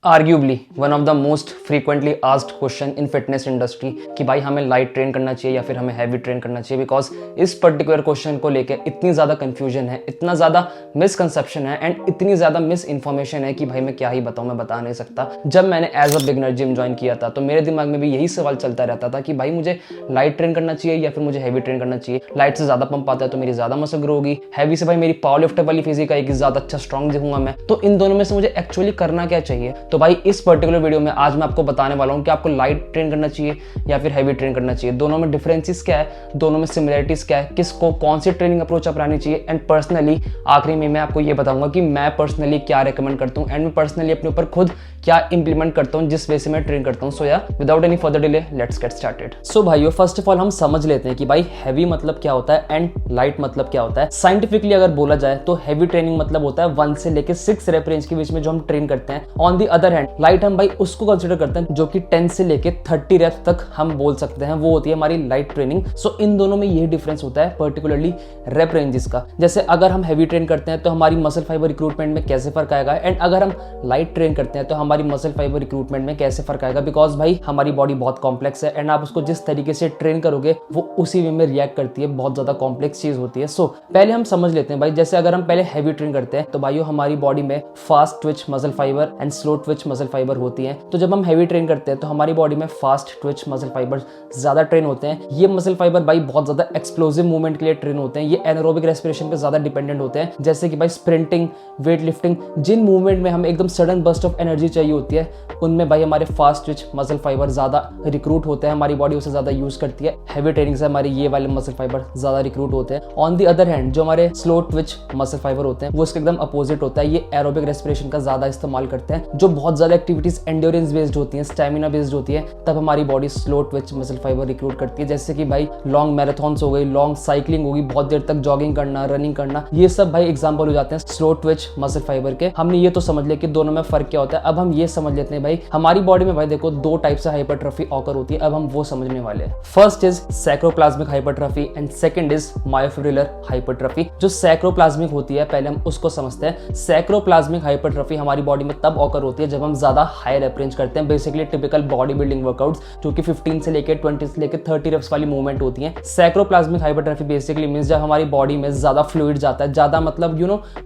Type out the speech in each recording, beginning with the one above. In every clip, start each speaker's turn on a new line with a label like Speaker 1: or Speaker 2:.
Speaker 1: Arguably one of the most frequently asked question in fitness industry कि भाई हमें light train करना चाहिए या फिर हमें हैवी ट्रेन करना चाहिए, बिकॉज इस पर्टिकुलर क्वेश्चन को लेकर इतनी ज़्यादा कंफ्यूजन है, इतना ज़्यादा मिसकंसेप्शन है एंड इतनी ज़्यादा मिस इन्फॉर्मेशन है कि भाई मैं क्या ही बताऊँ, मैं बता नहीं सकता। जब मैंने as a beginner gym join किया था तो मेरे दिमाग में भी यही सवाल चलता रहता था कि भाई मुझे लाइट ट्रेन करना चाहिए या फिर मुझे हैवी ट्रेन करना चाहिए। लाइट से ज़्यादा पंप आता है तो मेरी ज़्यादा मसल ग्रो होगी, हैवी से भाई मेरी पावर लिफ्टर वाली फिजिक आएगी, ज़्यादा अच्छा स्ट्रॉन्ग दिखूंगा मैं। तो इन दोनों में से मुझे एक्चुअली करना क्या चाहिए? तो भाई इस पर्टिकुलर वीडियो में आज मैं आपको बताने वाला हूं कि आपको लाइट ट्रेन करना चाहिए या फिर हैवी ट्रेन करना चाहिए, दोनों में डिफरेंसेस क्या है, दोनों में सिमिलरिटीज क्या है, किसको कौन सी ट्रेनिंग अप्रोच अपनानी चाहिए। एंड पर्सनली आखिरी में मैं आपको ये बताऊंगा कि मैं पर्सनली क्या रेकमेंड करता हूं एंड मैं पर्सनली अपने ऊपर खुद क्या इंप्लीमेंट करता हूं जिस वे से मैं ट्रेन करता हूं। सो या without any further delay let's get started. So भाइयों, फर्स्ट ऑफ ऑल हम समझ लेते हैं कि भाई हैवी मतलब क्या होता है एंड लाइट मतलब क्या होता है। साइंटिफिकली अगर बोला जाए तो हैवी ट्रेनिंग मतलब होता है 1 से लेकर 6 रेप रेंज के बीच में जो हम ट्रेन करते हैं। On the other hand light हम भाई उसको कंसिडर करते हैं जो कि 10 से लेकर 30 रेप्स तक हम बोल सकते हैं, वो होती है हमारी लाइट ट्रेनिंग। सो इन दोनों में यही डिफरेंस होता है, पर्टिकुलरली रेप रेंजेस का। जैसे अगर हम हैवी ट्रेन करते हैं तो हमारी मसल फाइबर रिक्रूटमेंट में कैसे फर्क आएगा एंड अगर हम लाइट ट्रेन करते हैं तो हमारी मसल फाइबर रिक्रूटमेंट में कैसे फर्क आएगा। बिकॉज भाई हमारी बॉडी बहुत कॉम्प्लेक्स है एंड आप उसको जिस तरीके से ट्रेन करोगे वो उसी वे में रिएक्ट करती है, बहुत ज्यादा कॉम्प्लेक्स चीज होती है। सो पहले हम समझ लेते हैं भाई, जैसे अगर हम पहले हैवी ट्रेन करते हैं तो भाइयों हमारी बॉडी में fast Twitch muscle fibre and slow Twitch muscle fibre होती है। तो जब हम हैवी ट्रेन करते हैं तो हमारी बॉडी में फास्ट ट्विच मसल फाइबर ज्यादा ट्रेन होते हैं। ये मसल फाइबर भाई बहुत ज्यादा एक्सप्लोसिव मूवमेंट के लिए ट्रेन होते हैं, ये एनारोबिक रेस्पिरेशन पे ज्यादा डिपेंडेंट होते हैं। जैसे कि भाई स्प्रिंटिंग, वेट लिफ्टिंग, जिन मूवमेंट में हमें एकदम सडन बर्स्ट ऑफ एनर्जी चाहिए होती है उनमें भाई हमारे फास्ट ट्विच मसल फाइबर ज्यादा रिक्रूट होते हैं, हमारी बॉडी उसे ज्यादा यूज करती है। हैवी ट्रेनिंग से हमारे ये वाले मसल फाइबर ज्यादा रिक्रूट होते हैं। ऑन दी अदर हैंड जो हमारे स्लो ट्विच मसल फाइबर होते हैं वो इसके एकदम अपोजिट होता है, ये एरोबिक रेस्पिरेशन का ज्यादा इस्तेमाल करते हैं। जो बहुत ज्यादा एक्टिविटीज एंड्योरेंस बेस्ड होती है, स्टैमिना बेस्ड होती है, तब हमारी body slow Twitch muscle fibre recruit करती है। जैसे कि भाई लॉन्ग मैराथन्स हो गई, लॉन्ग साइकिलिंग होगी, बहुत देर तक जॉगिंग करना, रनिंग करना, ये सब भाई एग्जाम्पल हो जाते हैं स्लो ट्विच मसल फाइबर के। हमने ये तो समझ लिया कि दोनों में फर्क क्या होता है। अब हम ये समझ लेते हैं भाई हमारी बॉडी में भाई देखो 2 टाइप से हाइपरट्रॉफी ऑकर होती है। अब हम वो समझने वाले हैं। First is sarcoplasmic hypertrophy and second is myofibrillar hypertrophy. जो सैक्रोप्लाज्मिक होती है पहले हम उसको समझते हैं। सैक्रोप्लाज्मिक हाइपरट्रॉफी हमारी बॉडी में तब ऑकर होती है जब हम ज्यादा हाई रेप रेंज करते हैं, basically typical body building workouts जो कि 15 से लेकर 20 से लेकर 30 रेप्स वाली मूवमेंट होती है। सैक्रोप्लाज्मिक हाइपरट्रॉफी बेसिकली मींस जब हमारी बॉडी में ज्यादा फ्लूइड जाता है, ज्यादा मतलब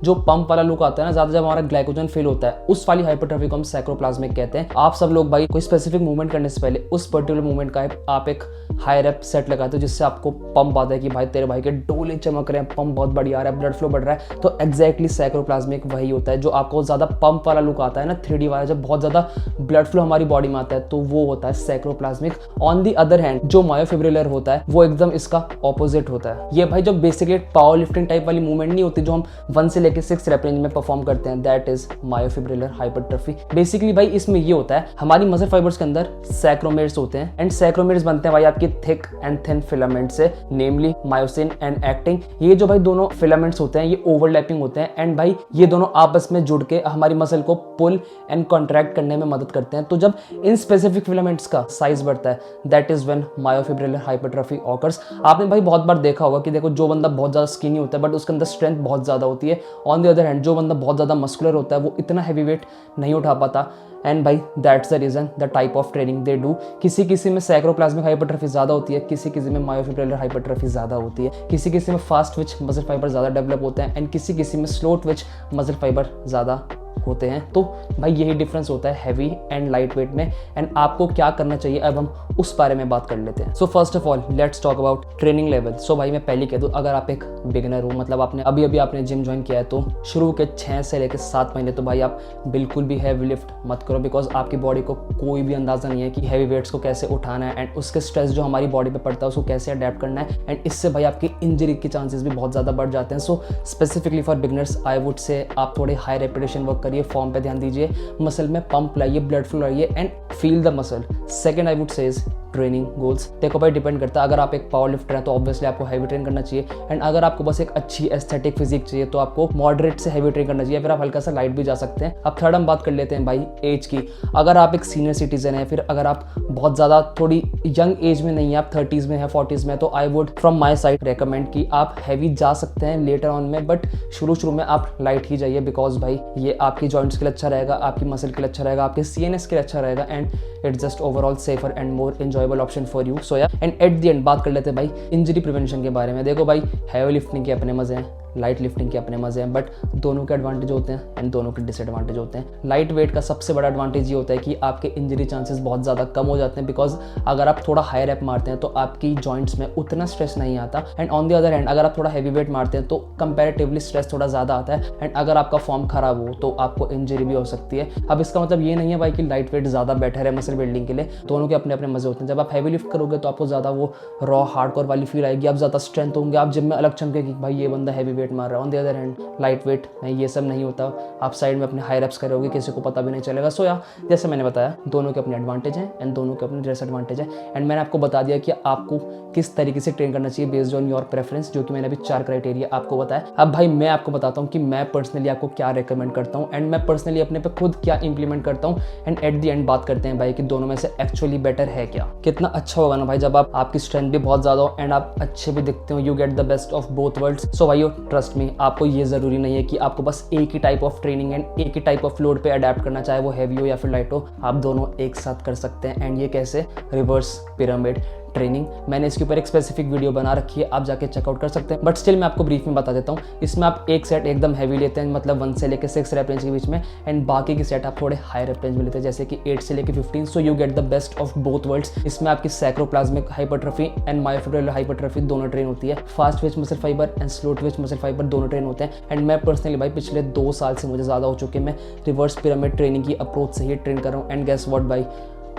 Speaker 1: जो पंप वाला लुक आता है ना, ज्यादा जब हमारा ग्लाइकोजन फिल होता है, उस वाली हाइपरट्रॉफी को हम सैक्रोप्लाज्मिक कहते हैं। आप सब लोग भाई कोई स्पेसिफिक मूवमेंट करने से पहले उस पर्टिकुलर मूवमेंट का आप एक हाई रेप सेट लगाते हो जिससे आपको पंप आता है कि भाई तेरे भाई के डोले चमक रहे हैं, पंप बहुत बढ़िया आ रहा है, ब्लड फ्लो बढ़ रहा है। तो एग्जैक्टली सैक्रोप्लाज्मिक वही होता है जो आपको ज्यादा पंप वाला लुक आता है ना, 3D वाला, जब बहुत ज्यादा ब्लड फ्लो हमारी बॉडी में आता है तो वो होता है सैक्रोप्लाज्मिक। ऑन दी अदर हैंड जो मायोफिब्रिलर होता है वो एकदम इसका ऑपोजिट होता है। ये भाई जो बेसिकली पावर लिफ्टिंग टाइप वाली मूवमेंट नहीं होती जो हम 1 से लेकर 6 रेप रेंज में परफॉर्म करते हैं, that is myofibrillar hypertrophy. Basically भाई इसमें ये होता है हमारी मसल फाइबर्स के अंदर सैक्रोमेर्स होते हैं एंड सैक्रोमेर्स बनते हैं भाई आपकी थिक एंड थिन फिलामेंट से, नेमली मायोसिन एंड एक्टिन। ये जो भाई दोनों फिलामेंट्स होते हैं ये ओवरलैपिंग होते हैं एंड भाई ये दोनों आपस में जुड़ के हमारी मसल को पुल एंड कॉन्ट्रैक्ट करने में मदद करते हैं। तो जब इन स्पेसिफिक फिलामेंट्स का साइज बढ़ता है that is when myofibrillar hypertrophy occurs. आपने भाई बहुत बार देखा होगा कि देखो जो बंदा बहुत ज्यादा स्किनी होता है बट उसके अंदर स्ट्रेंथ बहुत ज्यादा होती है। ऑन द अदर हैंड जो बंदा बहुत ज्यादा मस्कुलर होता है वो इतना हैवी वेट नहीं उठा पाता एंड भाई that's the reason the type of training they do. किसी किसी में सैक्रोप्लाज्मिक हाइपरट्रॉफी ज्यादा होती है, किसी किसी में मायोफिब्रिलर हाइपरट्रॉफी ज्यादा होती है, किसी किसी में फास्ट ट्विच मसल फाइबर ज्यादा डेवलप होते हैं एंड किसी किसी में स्लो ट्विच मसल फाइबर ज्यादा होते हैं। तो भाई यही डिफरेंस होता है हैवी एंड लाइट वेट में एंड आपको क्या करना चाहिए अब हम उस बारे में बात कर लेते हैं। So first of all let's talk about training level. So भाई मैं पहले कह दूं, अगर आप एक बिगिनर हो, मतलब आपने अभी आपने जिम ज्वाइन किया है, तो शुरू के 6 से लेकर 7 महीने तो भाई आप बिल्कुल भी हैवी लिफ्ट मत करो, बिकॉज आपकी बॉडी को कोई भी अंदाजा नहीं है कि हैवी वेट्स को कैसे उठाना है एंड उसके स्ट्रेस जो हमारी बॉडी पे पड़ता है उसको कैसे अडेप्ट करना है एंड इससे भाई आपकी इंजरी के चांसेस भी बहुत ज़्यादा बढ़ जाते हैं। So specifically for beginners I would say आप थोड़े हाई रेपिटेशन वर्क करिए, फॉर्म पे ध्यान दीजिए, मसल में पंप लाइए, ब्लड फ्लो लाइए and feel the muscle. Second I would say is training goals. देखो भाई डिपेंड करता है, अगर आप एक पावर लिफ्टर हैं तो ऑब्वियसली आपको हैवी ट्रेन करना चाहिए, एंड अगर आपको बस एक अच्छी एस्थेटिक फिजिक चाहिए तो आपको मॉडरेट से हैवी ट्रेन करना चाहिए, फिर आप हल्का सा लाइट भी जा सकते हैं। अब थर्ड हम बात कर लेते हैं भाई एज की। अगर आप एक सीनियर सिटीजन है, फिर अगर आप बहुत ज़्यादा थोड़ी यंग एज में नहीं है, आप 30s में है 40s में, तो I wood from my side recommend कि आप हैवी जा सकते हैं लेटर ऑन में, बट शुरू में आप लाइट ही जाइए, बिकॉज भाई ये आपकी जॉइंट्स के लिए अच्छा रहेगा, आपकी मसल के लिए अच्छा रहेगा, आपके CNS के लिए अच्छा रहेगा, and it's just overall safer and more enjoyable option for you. So yeah and at the and बात कर लेते हैं भाई इंजरी प्रिवेंशन के बारे में। देखो भाई हैवी लिफ्टिंग के अपने मजे हैं, लाइट लिफ्टिंग के अपने मजे हैं, बट दोनों के एडवांटेज होते हैं एंड दोनों के डिसएडवांटेज होते हैं। लाइट वेट का सबसे बड़ा एडवांटेज ये होता है कि आपके इंजरी चांसेस बहुत ज़्यादा कम हो जाते हैं, बिकॉज अगर आप थोड़ा हाई रैप मारते हैं तो आपकी जॉइंट्स में उतना स्ट्रेस नहीं आता, and on the other hand अगर आप थोड़ा हैवी वेट मारते हैं तो कंपैरेटिवली स्ट्रेस थोड़ा ज़्यादा आता है, एंड अगर आपका फॉर्म खराब हो तो आपको इंजरी भी हो सकती है। अब इसका मतलब ये नहीं है भाई कि लाइट वेट ज़्यादा बेटर है मसल बिल्डिंग के लिए, दोनों के अपने अपने मजे होते हैं। जब आप हैवी लिफ्ट करोगे तो आपको ज़्यादा वो रॉ हार्डकोर वाली फील आएगी, आप ज़्यादा स्ट्रेंथ होंगे, आप जिम में अलग चमके कि भाई ये बंदा हैवी वेट मार रहा है। On the other light weight में ये सब नहीं होता, आप साइड में अपने हाई रेप्स करोगे, किसी को पता भी नहीं चलेगा। सो या जैसे मैंने बताया दोनों के अपने एडवांटेज हैं एंड दोनों के अपने डिसएडवांटेज हैं, एंड मैंने आपको बता दिया कि आपको किस तरीके से ट्रेन करना चाहिए बेस्ड ऑन योर प्रेफरेंस, जो कि मैंने अभी 4 क्राइटेरिया आपको बताया। अब भाई मैं आपको बताता हूँ कि मैं पर्सनली आपको क्या रिकमेंड करता हूँ, एंड मैं पर्सनली अपने पे खुद क्या इंप्लीमेंट करता हूँ, एंड एट द एंड बात करते हैं भाई कि दोनों में से एक्चुअली बेटर है क्या। कितना अच्छा होगा ना भाई जब आपकी स्ट्रेंथ भी बहुत ज़्यादा हो एंड आप अच्छे भी दिखते हो, you get the best of both worlds. So भाई ट्रस्ट मी, आपको ये जरूरी नहीं है कि आपको बस एक ही टाइप ऑफ ट्रेनिंग एंड एक ही टाइप ऑफ लोड पे अडेप्ट करना, चाहे वो हैवी हो या फिर लाइट हो, आप दोनों एक साथ कर सकते हैं। एंड ये कैसे? रिवर्स पिरामिड ट्रेनिंग, मैंने इसके ऊपर एक स्पेसिफिक वीडियो बना रखी है, आप जाके चेकआउट कर सकते हैं, बट स्टिल मैं आपको ब्रीफ में बता देता हूँ। इसमें आप एक सेट एकदम हैवी लेते हैं, मतलब 1 से लेकर 6 रेप रेंज के बीच में, एंड बाकी की सेट आप थोड़े हाई रेप रेंज में लेते हैं, जैसे कि 8 से लेकर 15। So you get the best of both world's. इसमें आपकी सैक्रोप्लाज्मिक हाइपरट्रॉफी एंड मायोफिब्रिलर हाइपरट्रॉफी दोनों ट्रेन होती है, fast Twitch muscle fibre and slow Twitch muscle fibre दोनों ट्रेन होते हैं। एंड मैं पर्सनली भाई पिछले 2 साल से मुझे ज़्यादा हो चुके, मैं रिवर्स पिरामिड ट्रेनिंग की अप्रोच से ही ट्रेन कर रहा हूँ, एंड गेस व्हाट भाई,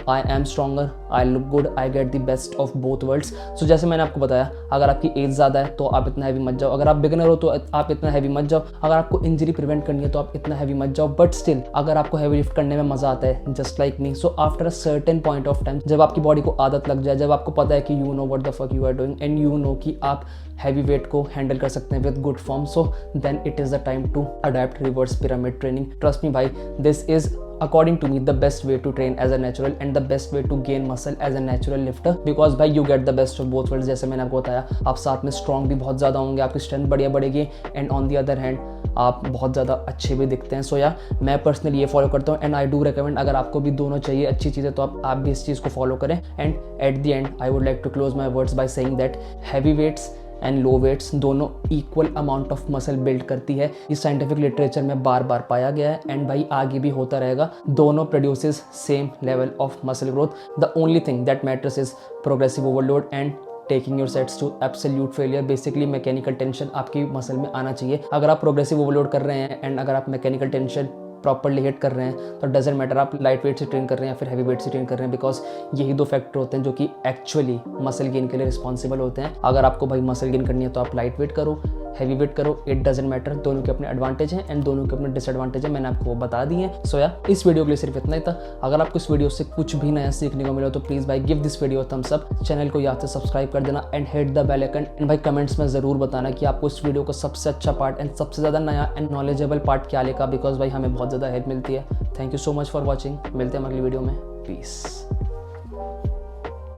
Speaker 1: I am stronger, I look good, I get the best of both worlds। So जैसे मैंने आपको बताया, अगर आपकी एज ज़्यादा है तो आप इतना हैवी मत जाओ, अगर आप बिगिनर हो तो आप इतना हैवी मत जाओ, अगर आपको इंजरी प्रिवेंट करनी है तो आप इतना हैवी मत जाओ, बट स्टिल अगर आपको हैवी लिफ्ट करने में मज़ा आता है just like me, so after a certain point of time, जब आपकी बॉडी को आदत लग जाए, जब आपको पता है कि you know what the fuck you are doing and you know कि आप हैवी वेट को हैंडल कर सकते हैं with good form, so then it is the time to adapt reverse pyramid training. Trust me भाई, this is according to me the best way to train as a natural and the best way to gain muscle as a natural lifter, because भाई you get the best of both worlds। जैसे मैंने आपको बताया, आप साथ में strong भी बहुत ज़्यादा होंगे, आपकी स्ट्रेंथ बढ़िया बढ़ेगी, and on the other hand आप बहुत ज़्यादा अच्छे भी दिखते हैं। सो या मैं पर्सनली ये फॉलो करता हूँ, एंड आई डू रिकमेंड, अगर आपको भी दोनों चाहिए अच्छी चीज़ें तो आप भी इस चीज़ को फॉलो करें। And at the end I would like to close my words by saying that heavy weights and low weights दोनों equal amount of muscle build करती है, इस साइंटिफिक लिटरेचर में बार बार पाया गया है, एंड भाई आगे भी होता रहेगा। दोनों produces same level of muscle growth. The only thing that matters is progressive overload and taking your sets to absolute failure. Basically mechanical tension आपकी मसल में आना चाहिए। अगर आप प्रोग्रेसिव ओवरलोड कर रहे हैं एंड अगर आप मैकेनिकल टेंशन प्रॉपरली हिट कर रहे हैं तो डजेंट मैटर आप लाइट वेट से ट्रेन कर रहे हैं या फिर हैवी वेट से ट्रेन कर रहे हैं, बिकॉज यही 2 फैक्टर होते हैं जो कि एक्चुअली मसल गेन के लिए रिस्पॉन्सिबल होते हैं। अगर आपको भाई मसल गेन करनी है तो आप लाइट वेट करो, हैवी वेट करो, इट डजेंट मैटर, दोनों के अपने एडवांटेज हैं एंड दोनों के अपने डिसएडवांटेज हैं, मैंने आपको वो बता दी है। सो या इस वीडियो के लिए सिर्फ इतना ही था। अगर आपको इस वीडियो से कुछ भी नया सीखने को मिला तो प्लीज़ भाई give this video thumbs up, channel को याद से सब्सक्राइब कर देना and hit the bell icon, and भाई कमेंट्स में ज़रूर बताना कि आपको इस वीडियो का सबसे अच्छा पार्ट एंड सबसे ज़्यादा नया एंड नॉलेजेबल पार्ट क्या लगा, बिकॉज भाई हमें बहुत ज़्यादा हेल्प मिलती है। Thank you so much for watching, मिलते हैं अगली वीडियो में, पीस।